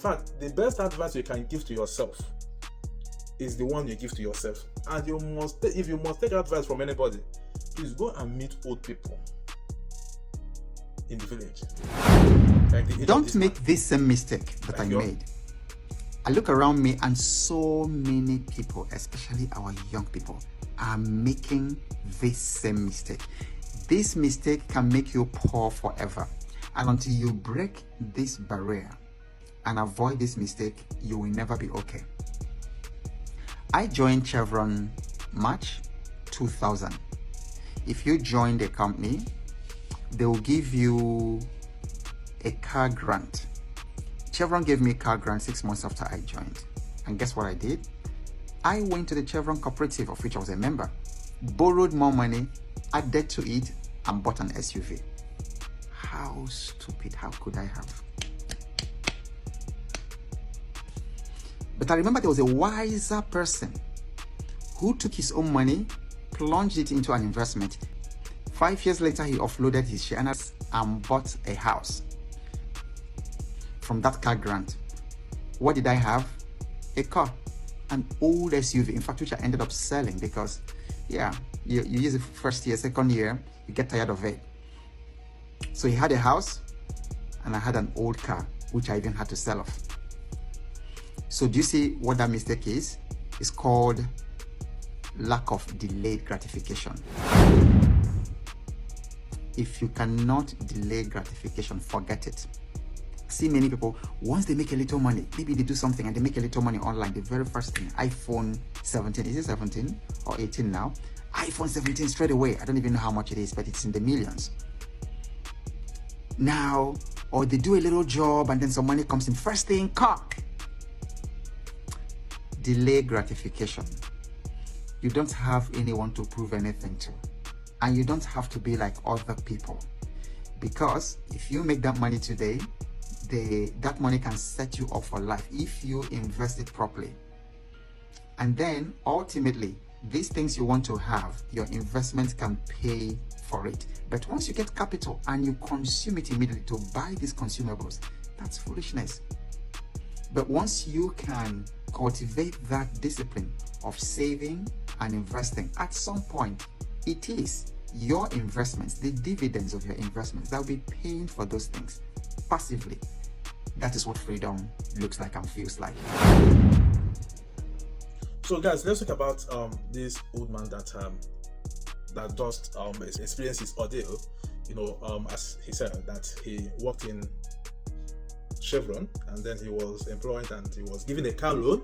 In fact, the best advice you can give to yourself is the one you give to yourself. And if you must take advice from anybody, please go and meet old people in the village. Like Don't make this same mistake that I made. I look around me and so many people, especially our young people, are making this same mistake. This mistake can make you poor forever. And until you break this barrier and avoid this mistake, you will never be okay. I joined Chevron March 2000. If you join the company, they will give you a car grant. Chevron gave me a car grant 6 months after I joined. And guess what I did? I went to the Chevron cooperative, of which I was a member, borrowed more money, added to it, and bought an SUV. How stupid, how could I have? But I remember there was a wiser person who took his own money, plunged it into an investment. 5 years later, he offloaded his shares and bought a house from that car grant. What did I have? A car, an old SUV, in fact, which I ended up selling because, yeah, you use it first year, second year, you get tired of it. So he had a house and I had an old car, which I even had to sell off. So do you see what that mistake is? It's called lack of delayed gratification. If you cannot delay gratification, forget it. See many people, once they make a little money, maybe they do something and they make a little money online, the very first thing, iPhone 17, is it 17 or 18 now? iPhone 17 straight away. I don't even know how much it is, but it's in the millions. Now, or they do a little job and then some money comes in, first thing, car. Delay gratification. You don't have anyone to prove anything to. And you don't have to be like other people. Because if you make that money today, that money can set you up for life if you invest it properly. And then ultimately, these things you want to have, your investment can pay for it. But once you get capital and you consume it immediately to buy these consumables, that's foolishness. But once you can cultivate that discipline of saving and investing, at some point, it is your investments, the dividends of your investments, that will be paying for those things passively. That is what freedom looks like and feels like. So guys, let's talk about this old man that just experienced his ordeal. As he said, that he worked in Chevron and then he was employed and he was given a car loan,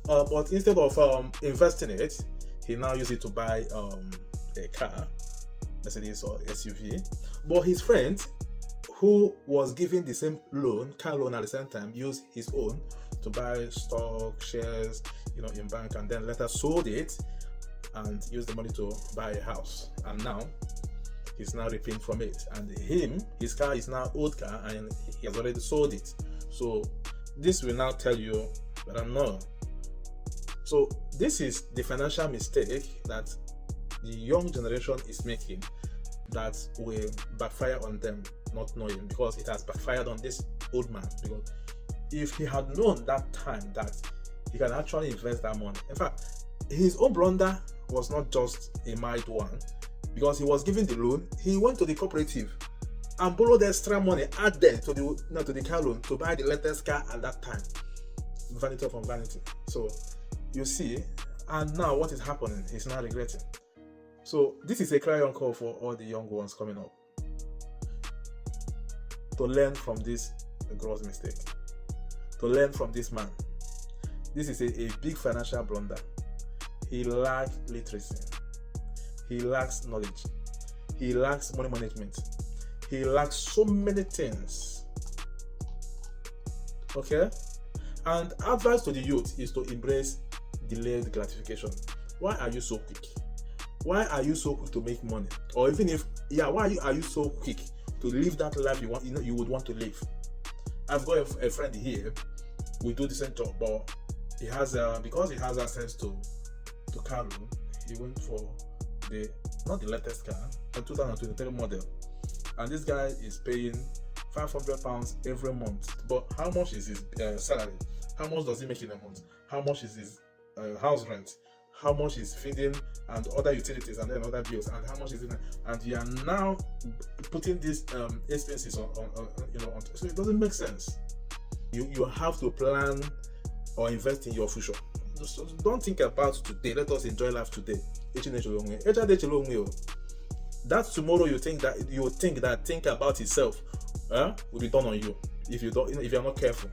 but instead of investing it, he now used it to buy a car, Mercedes or SUV. But his friend, who was given the same car loan at the same time, used his own to buy stock, shares, in bank, and then later sold it and used the money to buy a house. And now he's now reaping from it. And his car is now old car and he has already sold it. So this will now tell you that I'm not. So this is the financial mistake that the young generation is making that will backfire on them, not knowing, because it has backfired on this old man. Because if he had known that time that he can actually invest that money, in fact, his own blunder was not just a mild one, because he was given the loan, he went to the cooperative and borrowed extra money, added to the car loan to buy the latest car at that time. Vanity upon vanity. So you see, and now what is happening? He's now regretting. So this is a clarion call for all the young ones coming up to learn from this gross mistake, to learn from this man. This is a big financial blunder. He lacks literacy. He lacks knowledge. He lacks money management. He lacks so many things. Okay? And advice to the youth is to embrace delayed gratification. Why are you so quick? Why are you so quick to make money? Or even why are you so quick to live that life you would want to live? I've got a friend here. We do the same job, but he has because he has access to car loan, he went for not the latest car, a 2023 model, and this guy is paying £500 every month. But how much is his salary? How much does he make in a month? How much is his house rent? How much is feeding and other utilities and then other bills? And how much is it? And you are now putting these expenses on so it doesn't make sense. You have to plan or invest in your future. So don't think about today. Let us enjoy life today. That tomorrow you think about itself will be done on you if you're not careful.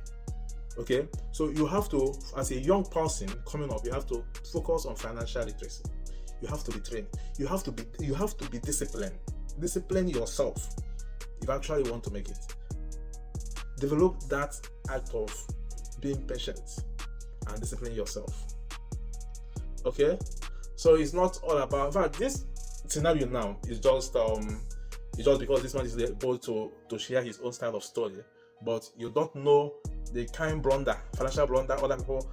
Okay, so you have to, as a young person coming up, you have to focus on financial literacy. You have to be trained. You have to be disciplined. Discipline yourself if you actually want to make it. Develop that act of being patient and discipline yourself. Okay, so it's not all about. In fact, this scenario now is just because this man is able to share his own style of story, but you don't know the kind blunder, financial blunder other people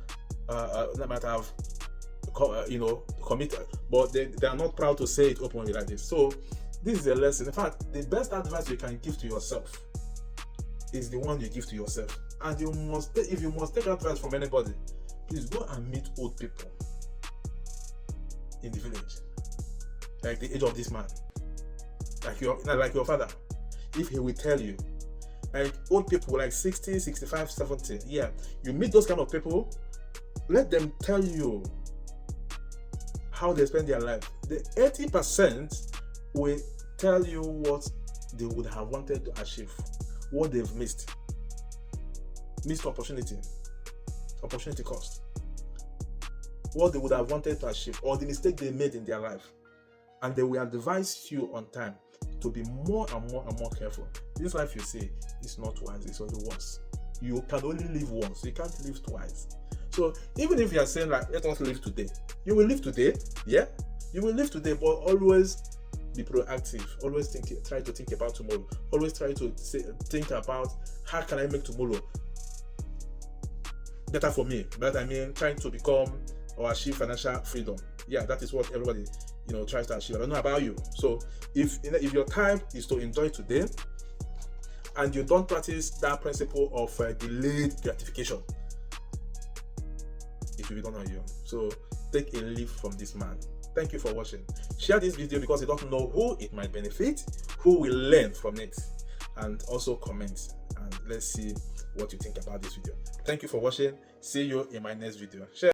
that might have committed, but they are not proud to say it openly like this. So this is a lesson. In fact, the best advice you can give to yourself is the one you give to yourself. And if you must take advice from anybody, please go and meet old people in the village, like the age of this man, like your father. If he will tell you, like old people like 60, 65, 70, yeah, you meet those kind of people, let them tell you how they spend their life. The 80% will tell you what they would have wanted to achieve, what they've missed opportunity cost, what they would have wanted to achieve, or the mistake they made in their life. And they will advise you on time to be more and more and more careful. This life, you see, is not once, it's only once. You can only live once, you can't live twice. So even if you are saying like, let us live today, you will live today, yeah, you will live today, but always be proactive. Always try to think about tomorrow. Always try to think about how can I make tomorrow better for me. But I mean, trying to become or achieve financial freedom. Yeah, that is what everybody tries to achieve. I don't know about you. So if your time is to enjoy today, and you don't practice that principle of delayed gratification, it will be done on you. So take a leaf from this man. Thank you for watching. Share this video because you don't know who it might benefit, who will learn from it, and also comment and let's see what you think about this video. Thank you for watching. See you in my next video. Share.